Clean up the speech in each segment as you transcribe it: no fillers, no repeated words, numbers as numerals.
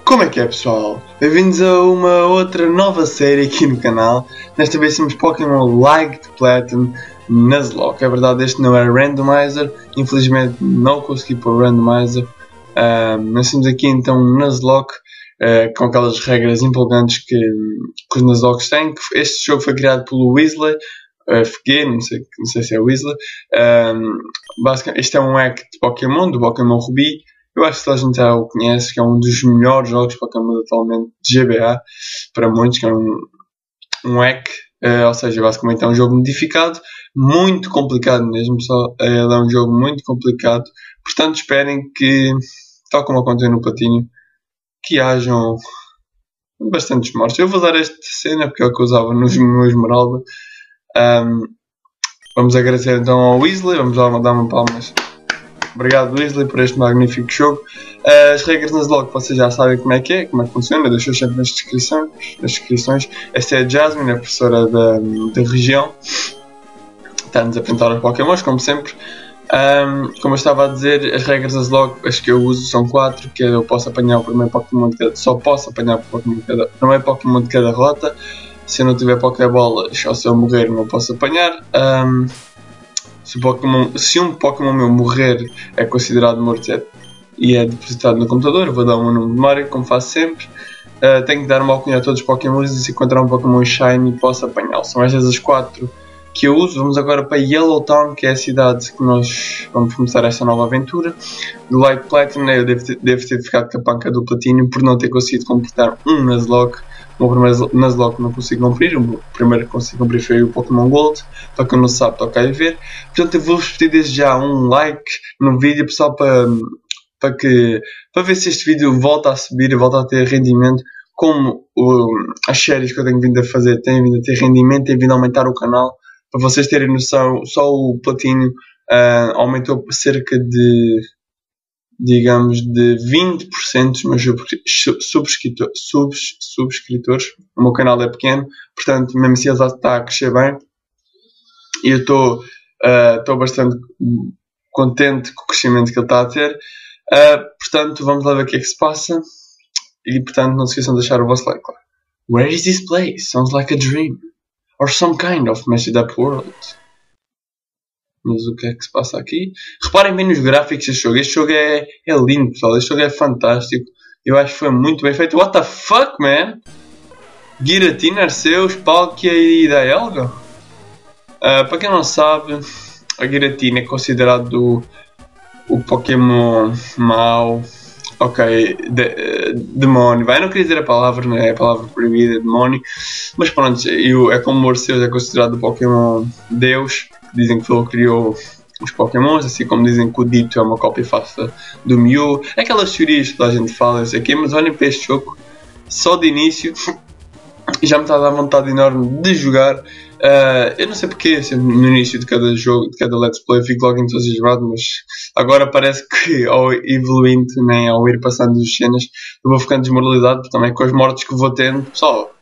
Como é que é, pessoal? Bem-vindos a uma outra nova série aqui no canal. Desta vez temos Pokémon Light Platinum Nuzlocke. É verdade, este não é Randomizer. Infelizmente não consegui pôr Randomizer. Nós temos aqui então um Nuzlocke com aquelas regras empolgantes que os Nuzlockes têm. Este jogo foi criado pelo Weasley. FG, não sei se é Weasley. Basicamente, este é um hack de Pokémon, do Pokémon Ruby. Eu acho que toda a gente já o conhece, que é um dos melhores jogos de Pokémon atualmente de GBA, para muitos, que é um hack, ou seja, basicamente é um jogo modificado, muito complicado mesmo, ele é um jogo muito complicado, portanto esperem que, tal como aconteceu no Platinum, que hajam bastantes mortes. Eu vou dar esta cena porque é o que eu usava no Esmeralda. Vamos agradecer então ao Weasley, vamos lá dar uma palmas. Obrigado, Weasley, por este magnífico jogo. As regras nas Nuzlocke vocês já sabem como é que funciona, deixo sempre nas descrições. Esta é a Jasmine, a professora da região. Está-nos a apresentar os Pokémons, como sempre. Como eu estava a dizer, as regras nas Nuzlocke, as que eu uso são 4, que eu posso apanhar o primeiro Pokémon de cada... Só posso apanhar o primeiro Pokémon de cada rota. Se eu não tiver Pokébolas, ou se eu morrer, não posso apanhar. Se um Pokémon meu morrer, é considerado morto e é depositado no computador. Eu vou dar um número de memória, como faço sempre. Tenho que dar uma alcunha a todos os Pokémons e se encontrar um Pokémon Shiny posso apanhá-lo. São estas as 4 que eu uso. Vamos agora para Yellow Town, que é a cidade que nós vamos começar esta nova aventura. Do Light Platinum, eu devo ter ficado com a panca do Platinum por não ter conseguido completar um Nuzlocke. O meu primeiro Nuzlocke não consigo cumprir, o primeiro que consigo cumprir foi o Pokémon Gold. Para quem não sabe, toca a ver. Portanto, eu vou-vos pedir desde já um like no vídeo, pessoal, para ver se este vídeo volta a subir e volta a ter rendimento, como as séries que eu tenho vindo a fazer têm vindo a ter rendimento, têm vindo a aumentar o canal. Para vocês terem noção, só o Platinum aumentou cerca de, digamos, de 20% dos meus subscritores. O meu canal é pequeno, portanto, mesmo assim ele está a crescer bem. E eu estou bastante contente com o crescimento que ele está a ter. Portanto, vamos lá ver o que é que se passa. E, portanto, não se esqueçam de deixar o vosso like. Where is this place? Sounds like a dream. Or some kind of messed up world. Mas o que é que se passa aqui? Reparem bem nos gráficos deste jogo. Este jogo é lindo, pessoal. Este jogo é fantástico. Eu acho que foi muito bem feito. What the fuck, man? Giratina, Arceus, Palkia e Dialga? Para quem não sabe, a Giratina é considerado o Pokémon mau. Ok, demónio. Eu não queria dizer a palavra, não é a palavra proibida, demónio. Mas pronto, é como o Arceus é considerado o Pokémon Deus. Dizem que ele criou os Pokémons, assim como dizem que o Dito é uma cópia falsa do Mew. Aquelas teorias que toda a gente fala, isso aqui, mas olhem para este jogo, só de início, já me está a dar vontade enorme de jogar. Eu não sei porque, sempre no início de cada jogo, de cada Let's Play, fico logo entusiasmado, mas agora parece que ao evoluindo, nem ao ir passando as cenas, eu vou ficando desmoralizado também com as mortes que vou tendo. Pessoal,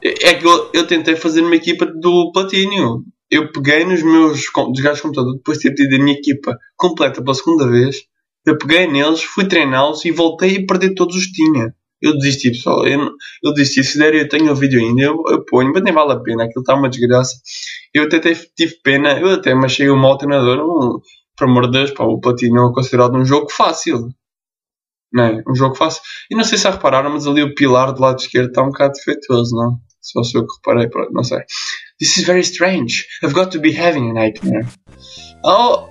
é que eu tentei fazer uma equipa do Platinum. Eu peguei nos meus desgastes de computador, depois de ter tido a minha equipa completa pela segunda vez, eu peguei neles, fui treiná-los e voltei a perder todos os que tinha. Eu desisti, pessoal. Eu desisti. Se der, eu tenho o vídeo ainda. Eu ponho, mas nem vale a pena. Aquilo está uma desgraça. Eu até tive pena. Eu até me achei um mau treinador. Por amor de Deus, o Platinum é considerado um jogo fácil. Não é? Um jogo fácil. E não sei se já repararam, mas ali o pilar do lado esquerdo está um bocado defeituoso, não? Só sou eu que reparei, pronto, não sei. This is very strange. I've got to be having a nightmare. Oh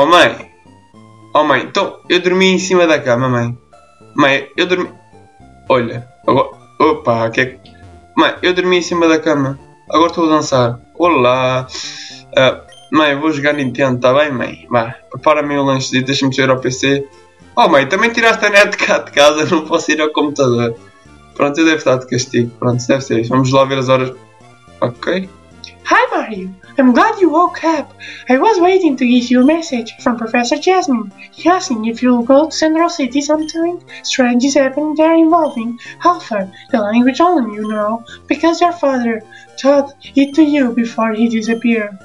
mãe. Oh mãe, então eu dormi em cima da cama, mãe. Mãe, eu dormi... Olha, agora... Opa, que é que... Mãe, eu dormi em cima da cama. Agora estou a dançar. Olá. Mãe, vou jogar Nintendo, tá bem, mãe? Vá, prepara-me o lanche, deixa-me ir ao PC. Oh mãe, também tiraste a net cá de casa, não posso ir ao computador. Pronto, eu devo estar de castigo. Pronto, deve ser isso. Vamos lá ver as horas. Ok. Hi Mario, I'm glad you woke up. I was waiting to give you a message from Professor Jasmine. He asking if you'll go to Central City sometime. Strange is happening there involving Alpha, the language only you know, because your father taught it to you before he disappeared.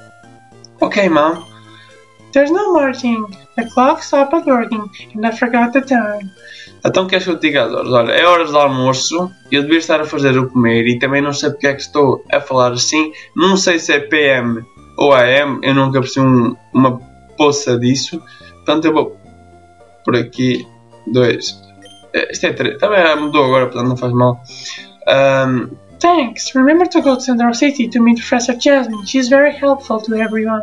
Ok, Mom. There's no more thing. The clock stopped working and I forgot the time. Então queres que eu te diga as horas? Olha, é horas de almoço, eu devia estar a fazer o comer e também não sei porque é que estou a falar assim. Não sei se é PM ou AM, eu nunca percebi uma poça disso. Portanto eu vou por aqui, 2. Isto é 3, também mudou agora, portanto não faz mal. Thanks. Remember to go to Central City to meet Professor Jasmine. She's very helpful to everyone.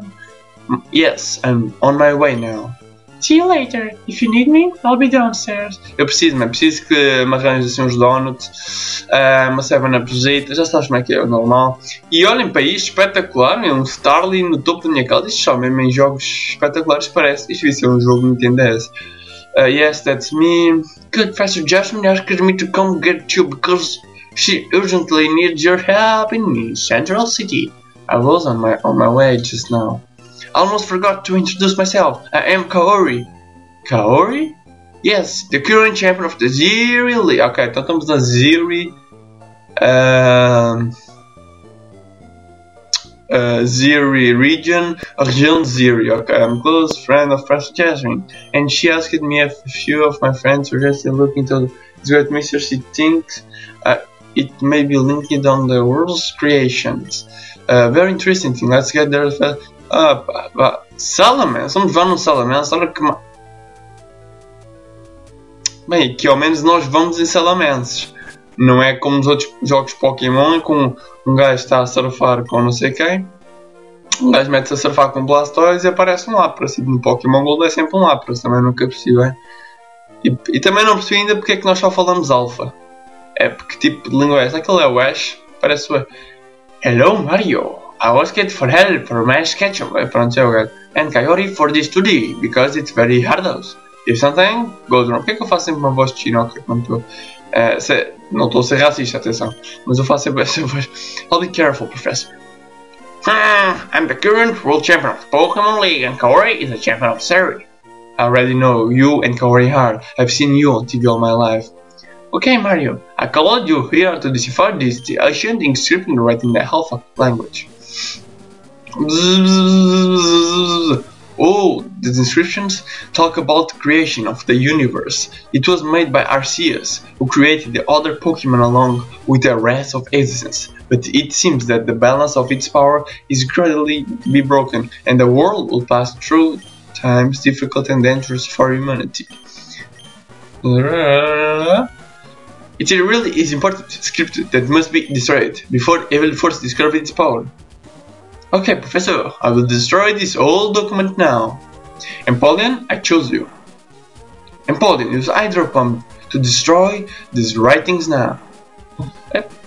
Yes, I'm on my way now. See you later. If you need me, I'll be downstairs. Eu preciso que me arranjes assim uns donuts, uma 7-Upzita, já sabes como é que é o normal. E olhem para isto, espetacular, um Starling no topo da minha casa. Isto só mesmo em jogos espetaculares parece. Isto vai ser um jogo Nintendo DS. Yes, that's me. Good, Professor Jasmine asked me to come get you because she urgently needs your help in Central City. I was on my way just now. I almost forgot to introduce myself. I am Kaori. Kaori? Yes, the current champion of the Ziri League. Ok, então estamos na Ziri. Ziri region. A região de Ziri. Ok, I'm a close friend of Professor Jasmine. And she asked me if a few of my friends were just looking to this great mystery. She thinks it may be linked on the world's creations. Very interesting thing. Let's get there first. Salamence, vamos levar num Salamence, olha que bem, aqui ao menos nós vamos em Salamences. Não é como nos outros jogos Pokémon em que um gajo está a surfar com não sei quem. Um gajo mete-se a surfar com Blastoise e aparece um Lapras. E no Pokémon Gold é sempre um Lapras, também nunca percebi bem. E também não percebi ainda porque é que nós só falamos Alpha. É porque tipo de língua é essa? Aquele é o Ash, parece o Hello Mario! I was get for help for my sketchup, pronto, é o gajo. And Kaori for this today, because it's very hard. If something goes wrong. Por que é que eu faço sempre uma voz de chinoca quando estou... não estou a ser racista, atenção. Mas eu faço sempre essa voz. I'll be careful, Professor. I'm the current world champion of Pokemon League, and Kaori is the champion of Seri. I already know you and Kaori hard. I've seen you on TV all my life. Okay, Mario, I called you here to decipher this ancient inscription written in the Alpha language. Oh, the inscriptions talk about the creation of the universe. It was made by Arceus, who created the other Pokemon along with the rest of existence. But it seems that the balance of its power is gradually be broken, and the world will pass through times difficult and dangerous for humanity. It really is important script that must be destroyed before evil force discover its power. Okay, Professor, I will destroy this old document now. Empoleon, I chose you. Empoleon, use Hydro Pump to destroy these writings now.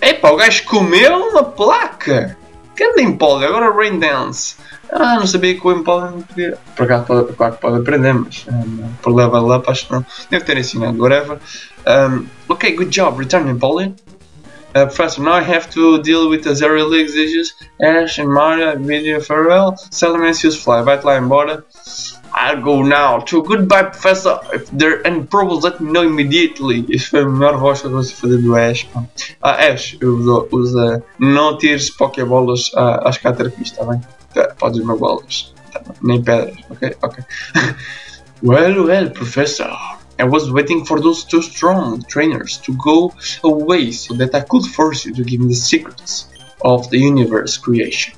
Epa, o gajo comeu uma placa! Cadê Empoleon? Agora Rain Dance. Não sabia que o Empoleon podia... Por acaso, claro que pode aprender, mas por level up acho que não. Deve ter ensinado, whatever. Okay, good job, return Empoleon. Professor, now I have to deal with the Zero League issues. Ash and Mario, video farewell. Salamence use Fly, vai lá embora. I'll go now. So goodbye, Professor. If there are any problems, let me know immediately. Isso foi a melhor voz que eu consigo fazer do Ash. Ash, usa não tires Pokébolas às Caterpies, tá bem? Podes usar bolas, nem pedras, ok? Well, Professor. I was waiting for those two strong trainers to go away so that I could force you to give me the secrets of the universe creation.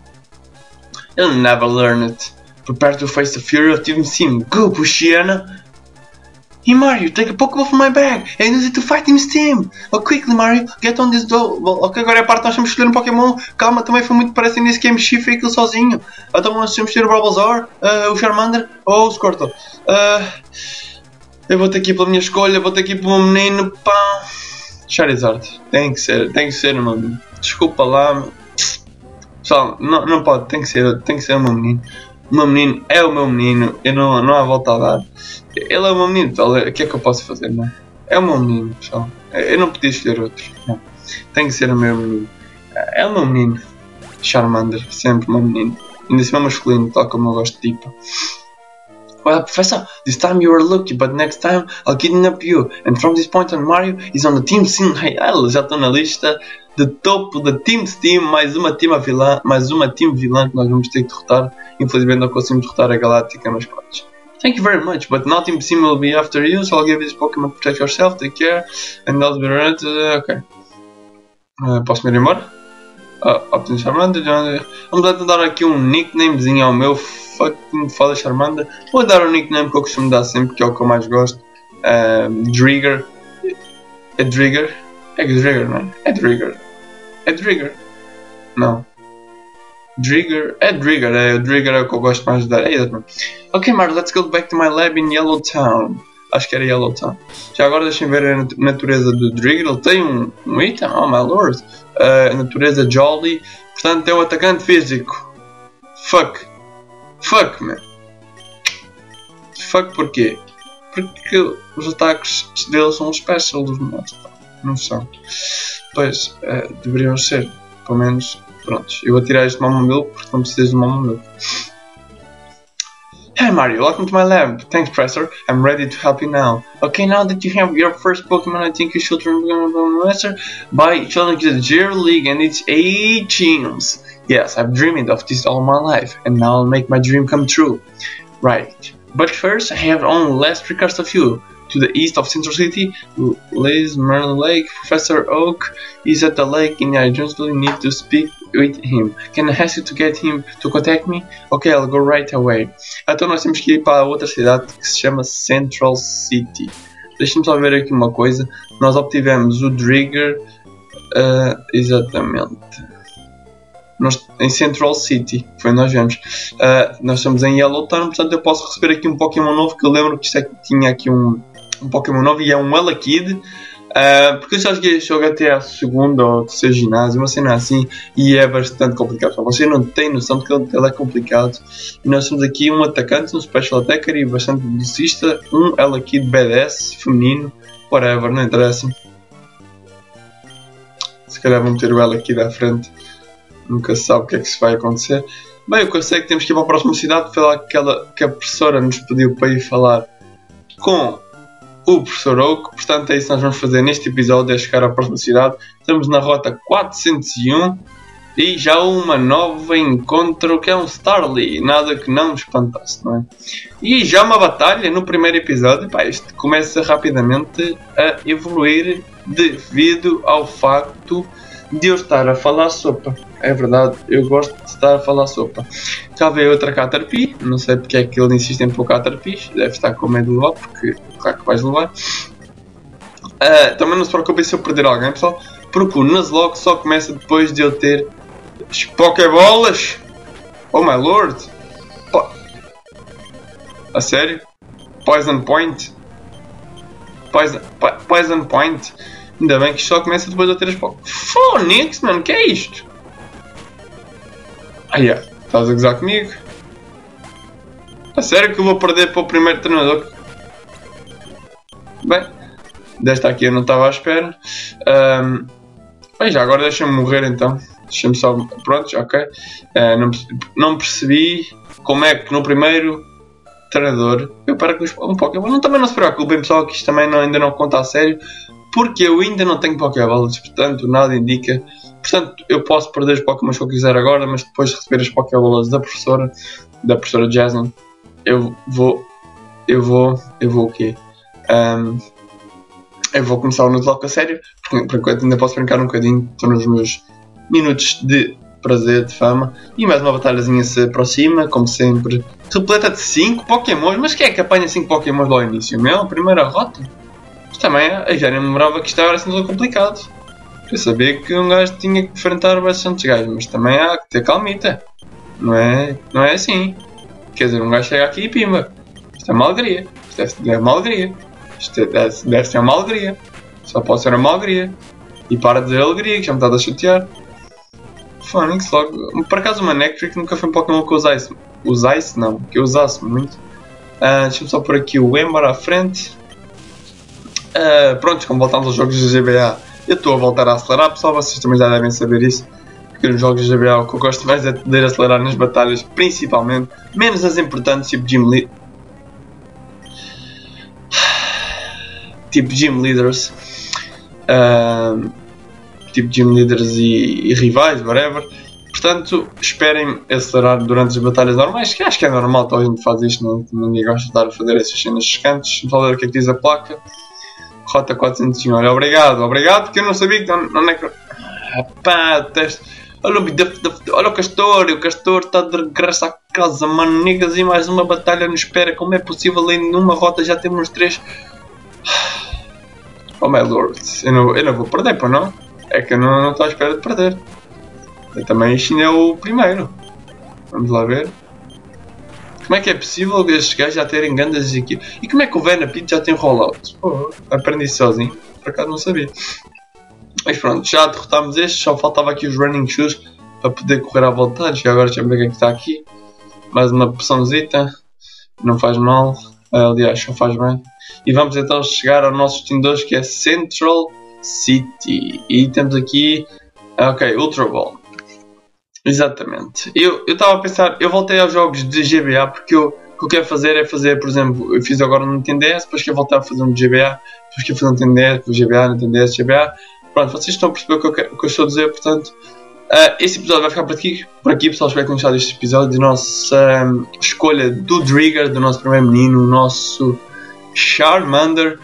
You'll never learn it. Prepare to face the fury of Team Sim. Go, Pushiana! Hey Mario, take a Pokeball from my bag and use it to fight Team Steam. Oh, quickly Mario, get on this door. Ok, agora é a parte que nós temos que escolher um Pokémon. Calma, também foi muito parecido nesse Game Shift e aquilo sozinho. Então nós temos que ter o Bulbasaur, o Charmander ou o Squirtle. Eu vou ter que ir pela minha escolha, vou ter que ir pelo meu menino, pá. Charizard, tem que ser, mano. Desculpa lá. Pessoal, não pode, tem que ser o meu menino. O meu menino é o meu menino, eu não há volta a dar. Ele é o meu menino, pessoal, o que é que eu posso fazer, não é? É o meu menino, pessoal. Eu não podia escolher outro, não. Tem que ser o meu menino. É o meu menino. Charmander, sempre o meu menino. Ainda assim é masculino, tal como eu gosto de tipo. Well, Professor, this time you were lucky, but next time I'll kidnap you. And from this point on, Mario is on the Team Steam. Hey, já estou na lista de topo da Team Steam, mais uma team vilã que nós vamos ter que derrotar. Infelizmente não conseguimos derrotar a Galáctica, mas pronto. Thank you very much, but now Team Steam will be after you, so I'll give this Pokémon to protect yourself, take care, and I'll be right. Ok. Posso me ir embora? Optin Charmander. Vamos dar aqui um nicknamezinho ao meu fucking foda Charmander. Vou dar o nickname que eu costumo dar sempre, que é o que eu mais gosto. Drigger. É Drigger? É Drigger, não é? É Drigger. É Drigger. Não. Drigger. É Drigger. É o Drigger é o que eu gosto mais de dar. É exatamente. Ok, Mario, let's go back to my lab in Yellowtown. Acho que era Yellowtown. Já agora deixem ver a natureza do Drigger. Ele tem um item, oh my lord. A natureza Jolly. Portanto, é um atacante físico. Fuck, man. Fuck porquê? Porque os ataques dele são special dos nossos. Não são. Pois, deveriam ser. Pelo menos, prontos. Eu vou tirar este Mamamilk porque não precisas de Mamamilk. Hey Mario, welcome to my lab. Thanks, Professor. I'm ready to help you now. Okay, now that you have your first Pokemon, I think you should turn Master by challenging the Zero League and its 8 gyms. Yes, I've dreamed of this all my life, and now I'll make my dream come true. Right. But first, I have only last 3 cards of you. To the east of Central City lays Merlin Lake. Professor Oak is at the lake and I urgently need to speak with him. Can I ask you to get him to contact me? Okay, I'll go right away. Então nós temos que ir para outra cidade que se chama Central City. Deixa-me só ver aqui uma coisa. Nós obtivemos o Drigger. Exatamente. Em Central City, foi onde nós vemos. Nós estamos em Yellowtown, portanto eu posso receber aqui um Pokémon novo, que eu lembro que isto aqui tinha aqui um Pokémon novo e é um Elekid. Porque eu já joguei este jogo até à segunda ou terceira ginásio, uma cena assim, e é bastante complicado. Você não tem noção de que ele é complicado. E nós temos aqui um atacante, um Special Attacker e bastante velocista, um Elekid BDS feminino, whatever, não interessa. Se calhar vamos ter o Elekid à frente. Nunca se sabe o que é que se vai acontecer. Bem, o que eu sei é que temos que ir para a próxima cidade, falar que a professora nos pediu para ir falar com o professor Oak. Portanto é isso que nós vamos fazer neste episódio, é chegar à próxima cidade. Estamos na rota 401 e já uma nova encontro que é um Starly. Nada que não me espantasse, não é? E já uma batalha no primeiro episódio. Pá, isto começa rapidamente a evoluir devido ao facto de eu estar a falar sopa. É verdade, eu gosto de estar a falar sopa. Já veio outra Caterpie, não sei porque é que ele insiste em pôr Caterpie, deve estar com medo de levar, porque claro que vais levar. Também não se preocupem se eu perder alguém, pessoal, porque o Nuzlocke só começa depois de eu ter as Pokébolas. Oh my lord! A sério? Poison Point? Poison Point? Ainda bem que isto só começa depois de eu ter as Pokébolas. Phonix, mano, que é isto? Estás a gozar comigo? A sério que eu vou perder para o primeiro treinador? Bem, desta aqui eu não estava à espera. Já agora deixa-me morrer então. Deixa-me só... Pronto, ok. Não percebi como é que no primeiro treinador eu paro com um Pokémon. Também não se preocupem, pessoal, que isto também ainda não conta a sério. Porque eu ainda não tenho Pokéballs, portanto nada indica. Portanto, eu posso perder os Pokémons que eu quiser agora, mas depois de receber as Pokébolas da professora Jasmine, eu vou o quê? Eu vou começar o Nuzlocke a sério, porque por enquanto ainda posso brincar um bocadinho, estou nos meus minutos de prazer, de fama, e mais uma batalhazinha se aproxima, como sempre, repleta de 5 Pokémons. Mas quem é que apanha 5 Pokémons lá ao início? Meu, primeira rota? Mas também, eu já nem me lembrava que isto era assim tão complicado. Eu sabia que um gajo tinha que enfrentar bastantes gajos, mas também há que ter calmita. Não é assim. Quer dizer, um gajo chega aqui e pimba. Isto é uma alegria. Isto é uma alegria. Isto deve ser uma alegria. Só pode ser uma alegria. E para de dizer alegria, que já me está a chatear. Phonics logo. Por acaso o Manectric nunca foi um Pokémon que eu usasse não, que eu usasse muito. Deixa-me só pôr aqui o Ember à frente. Pronto, como voltamos aos jogos de GBA, eu estou a voltar a acelerar, pessoal, vocês também já devem saber isso. Porque nos jogos de GBA o que eu gosto mais é de poder acelerar nas batalhas, principalmente, menos as importantes, tipo Gym Leaders. Tipo Gym Leaders e rivais, whatever. Portanto, esperem acelerar durante as batalhas normais, que acho que é normal, toda a gente faz isto, ninguém gosta de estar a fazer essas cenas chocantes. Vamos ver o que é que diz a placa. Rota 401, olha, obrigado, porque eu não sabia que onde é que... Pá, teste. Olha o Castor está de regresso à casa, manegas, e mais uma batalha nos espera. Como é possível, em numa rota já temos 3... Oh my lord, eu não vou perder, pô, não? É que eu não estou à espera de perder. Eu também isto ainda é o primeiro. Vamos lá ver. Como é que é possível estes gajos já terem gandas aqui? E como é que o Venapit já tem rollout? Pô, aprendi sozinho. Por acaso não sabia. Mas pronto, já derrotámos estes. Só faltava aqui os Running Shoes para poder correr à vontade. E agora deixa-me ver o que é que está aqui. Mais uma poçãozita. Não faz mal. Aliás, só faz bem. E vamos então chegar ao nosso destino de hoje, que é Central City. E temos aqui... Ok, Ultra Ball. Exatamente. Eu estava a pensar, eu voltei aos jogos de GBA porque o que eu quero fazer é fazer, por exemplo, eu fiz agora no Nintendo DS, depois quero voltar a fazer um de GBA, depois quero fazer um Nintendo DS, depois GBA, Nintendo DS, GBA. Pronto, vocês estão a perceber o que eu estou a dizer, portanto, este episódio vai ficar por aqui pessoal, espero que tenham gostado deste episódio, de nossa escolha do Trigger, do nosso primeiro menino, o nosso Charmander.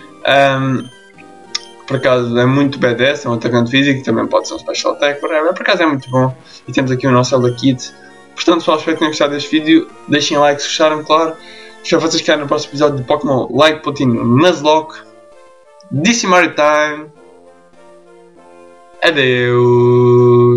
Por acaso é muito badass, é um atacante físico, também pode ser um special attack, por acaso é muito bom. E temos aqui o nosso Zelda Kit. Portanto, pessoal, espero que tenham gostado deste vídeo. Deixem like se gostaram, claro. Já vocês querem no próximo episódio de Pokémon Light Platinum Nuzlocke. This is Mario Time. Adeus.